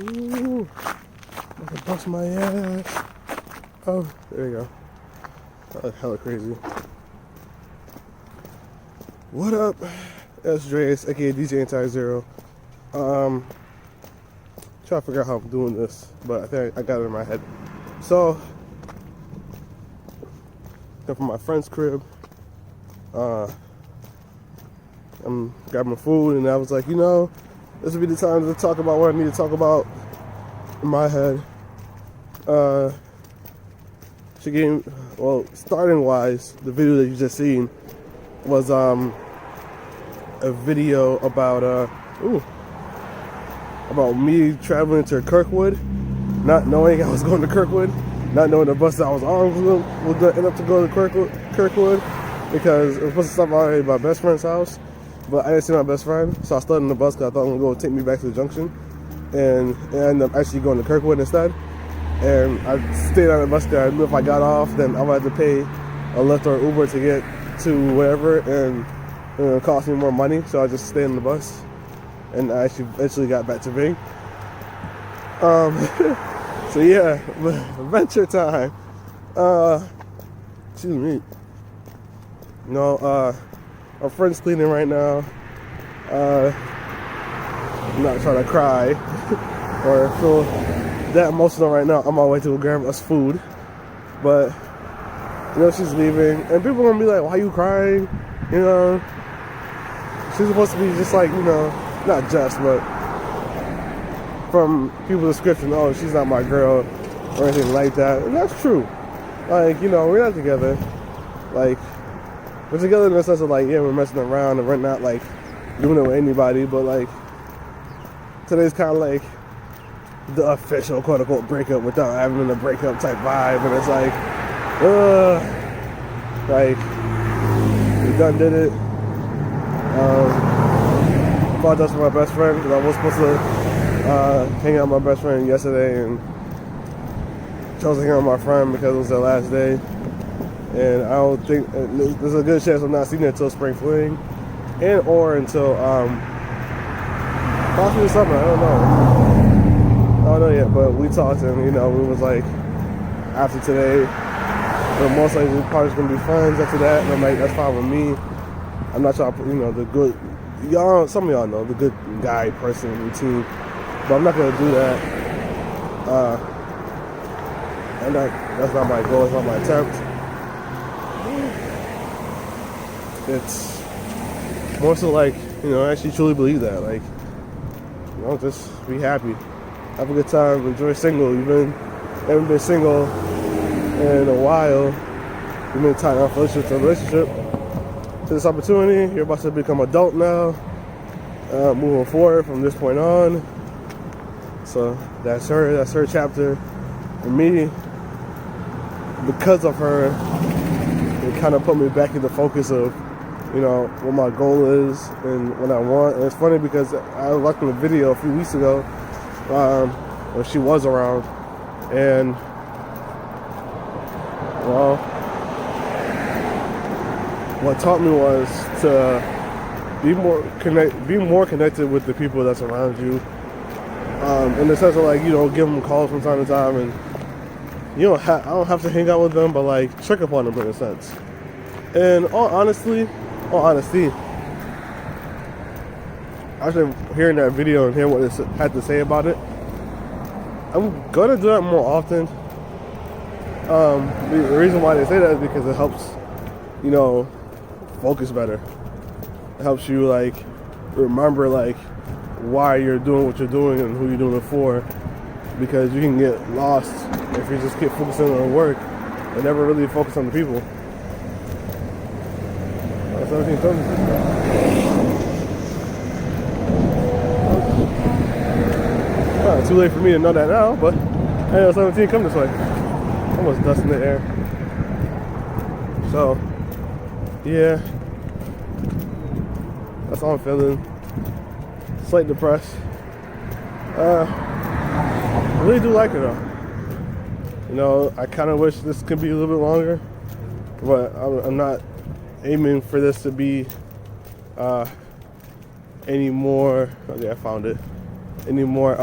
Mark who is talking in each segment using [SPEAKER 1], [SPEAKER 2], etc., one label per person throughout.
[SPEAKER 1] Ooh, I can bust my ass. Oh, there you go. That was hella crazy. What up? That's Dreas, aka DJ Anti-Zero. Trying to figure out how I'm doing this, but I think I got it in my head. So, come from my friend's crib. I'm grabbing food, and I was like, this would be the time to talk about what I need to talk about in my head. Starting wise, the video that you just seen was a video about me traveling to Kirkwood, not knowing I was going to Kirkwood, not knowing the bus that I was on was going to end up to go to Kirkwood, because it was supposed to stop by my best friend's house, but I didn't see my best friend, so I stood in the bus because I thought it was going to take me back to the junction, and I ended up actually going to Kirkwood instead. And I stayed on the bus there. I knew if I got off, then I would have to pay a Lyft or Uber to get to wherever, and it would cost me more money, so I just stayed on the bus. And I actually eventually got back to Bing. So yeah, adventure time. Excuse me. Our friend's cleaning right now. I'm not trying to cry or feel that emotional right now. On my way to go grab us food, but she's leaving, and people are gonna be like, "Why are you crying?" She's supposed to be just like, not just, but from people's description, oh, she's not my girl or anything like that, and that's true. Like, we're not together. Like, we're together in the sense of like, yeah, we're messing around and we're not like doing it with anybody, but like today's kind of like the official quote-unquote breakup without having a breakup type vibe, and it's like we done did it. Apologize for my best friend, because I was supposed to hang out with my best friend yesterday, and chose to hang out with my friend because it was their last day, and I don't think there's a good chance I'm not seeing her until spring fling, and or until possibly the summer. I don't know yet, but we talked, and we was like, after today, but most likely we're probably gonna be friends after that, and I'm like, that's fine with me. I'm not trying to put, the good, some of y'all know the good guy person routine, but I'm not gonna do that. And that's not my goal. It's not my attempt. It's more so like, I actually truly believe that, like, just be happy. Have a good time, enjoy single. Haven't been single in a while. You've been tied off relationship to relationship. To this opportunity, you're about to become adult now. Moving forward from this point on. So that's her chapter. For me, because of her, it kind of put me back in the focus of, what my goal is and what I want. And it's funny because I was watching a video a few weeks ago when she was around, and what taught me was to be more connected with the people that's around you, in the sense of like, give them calls from time to time, and I don't have to hang out with them, but like check up on them in a sense. And all honesty, after hearing that video and hearing what it had to say about it, I'm gonna do that more often. The reason why they say that is because it helps, focus better. It helps you like remember like why you're doing what you're doing and who you're doing it for, because you can get lost if you just keep focusing on work and never really focus on the people. 17 comes. Too late for me to know that now, but I know 17 come this way. Almost dust in the air. So, yeah, that's all I'm feeling. Slight depressed. I really do like her though. I kind of wish this could be a little bit longer, but I'm not aiming for this to be any more. Okay, I found it. any more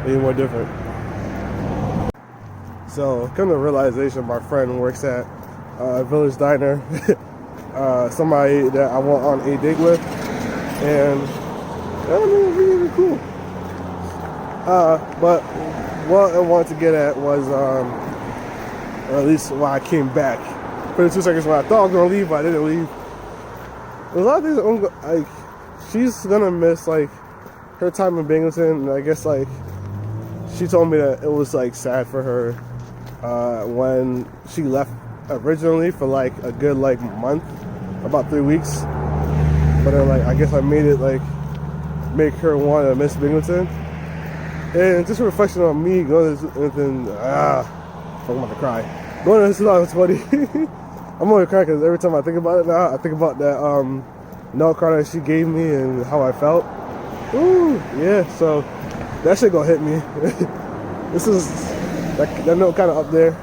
[SPEAKER 1] any more different. So come to realization, my friend works at Village Diner, somebody that I went on a date with, and I don't know, it's really cool. But what I wanted to get at was, or at least why I came back for the 2 seconds when I thought I was gonna leave, but I didn't leave. There's a lot of things like she's gonna miss like her time in Binghamton, and I guess like she told me that it was like sad for her when she left originally for like a good like month, about 3 weeks. But then like I guess I made it like make her want to miss Binghamton, and just a reflection on me going to Binghamton. I'm about to cry. Going to 2020. I'm only crying because every time I think about it now, I think about that note card that she gave me and how I felt. Ooh, yeah. So that shit gonna hit me. This is that note kind of up there.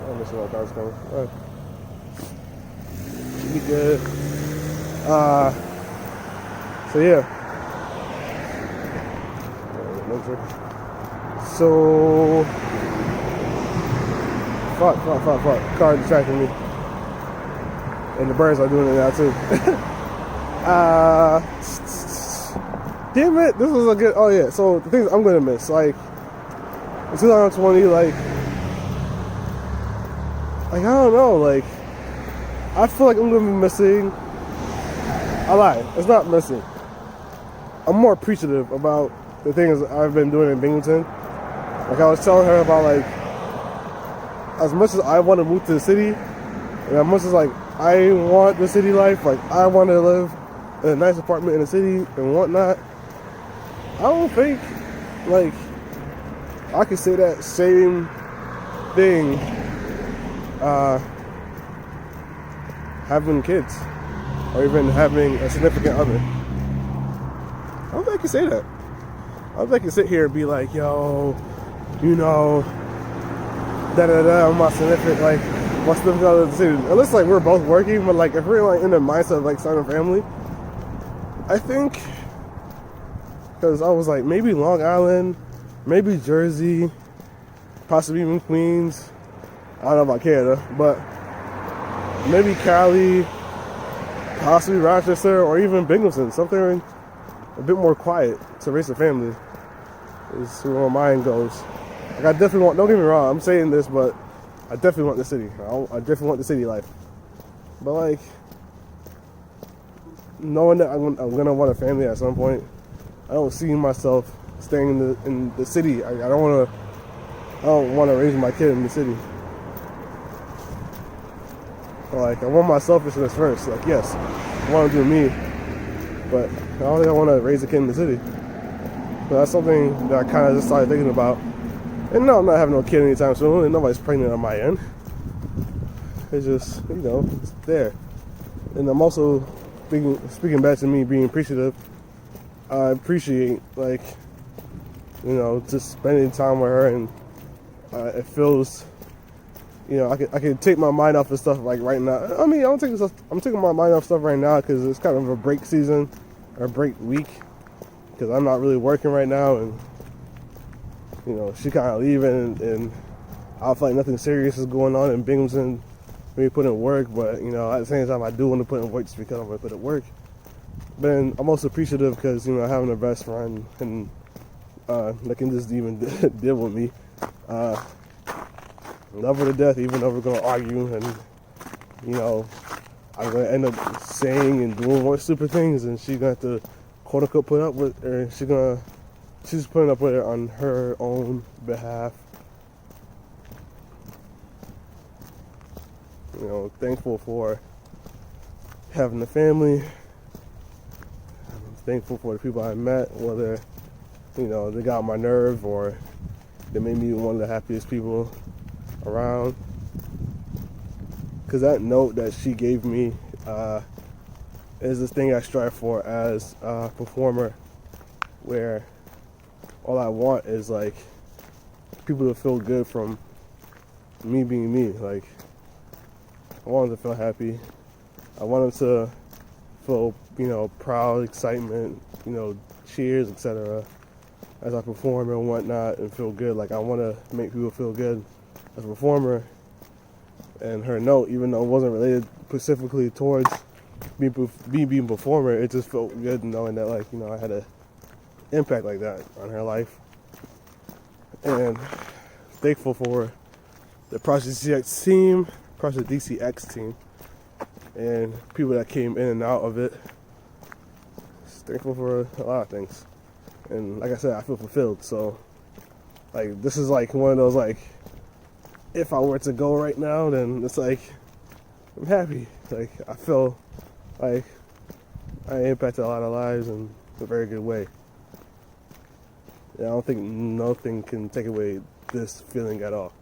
[SPEAKER 1] I'm missing all cars coming. All right. Be good. So yeah. So fuck. Car distracting me. And the birds are doing it now too. Damn it, this was a good, oh yeah, so the things I'm gonna miss, like, in 2020, like, I don't know, like, I feel like I'm gonna be missing, I lied, it's not missing. I'm more appreciative about the things I've been doing in Binghamton. Like I was telling her about, like, as much as I want to move to the city, and as much as, like, I want the city life, like, I want to live in a nice apartment in the city and whatnot, I don't think, like, I could say that same thing having kids or even having a significant other. I don't think I can say that. I don't think I can sit here and be like, yo, you know, I'm my significant, like, my significant other decision. Unless, like, we're both working, but, like, if we're, like, in the mindset of, like, starting a family, I think, because I was like, maybe Long Island, maybe Jersey, possibly even Queens. I don't know about Canada, but maybe Cali, possibly Rochester, or even Binghamton. Something a bit more quiet to raise a family is where my mind goes. Like, I definitely want, don't get me wrong, I'm saying this, but I definitely want the city. I definitely want the city life. But, like, knowing that I'm gonna want a family at some point, I don't see myself staying in the city. I don't want to raise my kid in the city. Like, I want my selfishness first. Like, yes, I want to do me, but I don't think I want to raise a kid in the city. So that's something that I kind of just started thinking about. And no, I'm not having no kid anytime soon, and nobody's pregnant on my end. It's just, you know, it's there. And I'm also speaking back to me being appreciative. I appreciate, like, you know, just spending time with her, and it feels, you know, I can take my mind off of stuff, like, right now. I mean, I'm taking my mind off stuff right now because it's kind of a break season or break week, because I'm not really working right now, and, you know, she kind of leaving, and I feel like nothing serious is going on in Binghamton. Maybe put in work, but, you know, at the same time, I do want to put in work just because I'm going to put in work. But then I'm also appreciative because, you know, having a best friend and that can just even deal with me. Love her to death, even though we're going to argue, and, you know, I'm going to end up saying and doing more stupid things, and she's going to have to, quote unquote, put up with, or she's putting up with it on her own behalf. You know, thankful for having a family. I'm thankful for the people I met, whether, you know, they got on my nerve or they made me one of the happiest people around. Because that note that she gave me is this thing I strive for as a performer, where all I want is, like, people to feel good from me being me. Like, I want them to feel happy. I want them to feel, proud, excitement, cheers, etc. as I perform and whatnot, and feel good. Like, I want to make people feel good as a performer. And her note, even though it wasn't related specifically towards me being a performer, it just felt good knowing that, like, I had an impact like that on her life. And thankful for the Project DCX team, and people that came in and out of it. Just thankful for a lot of things. And like I said, I feel fulfilled. So, like, this is like one of those, like, if I were to go right now, then it's like, I'm happy. Like, I feel like I impacted a lot of lives in a very good way. Yeah, I don't think nothing can take away this feeling at all.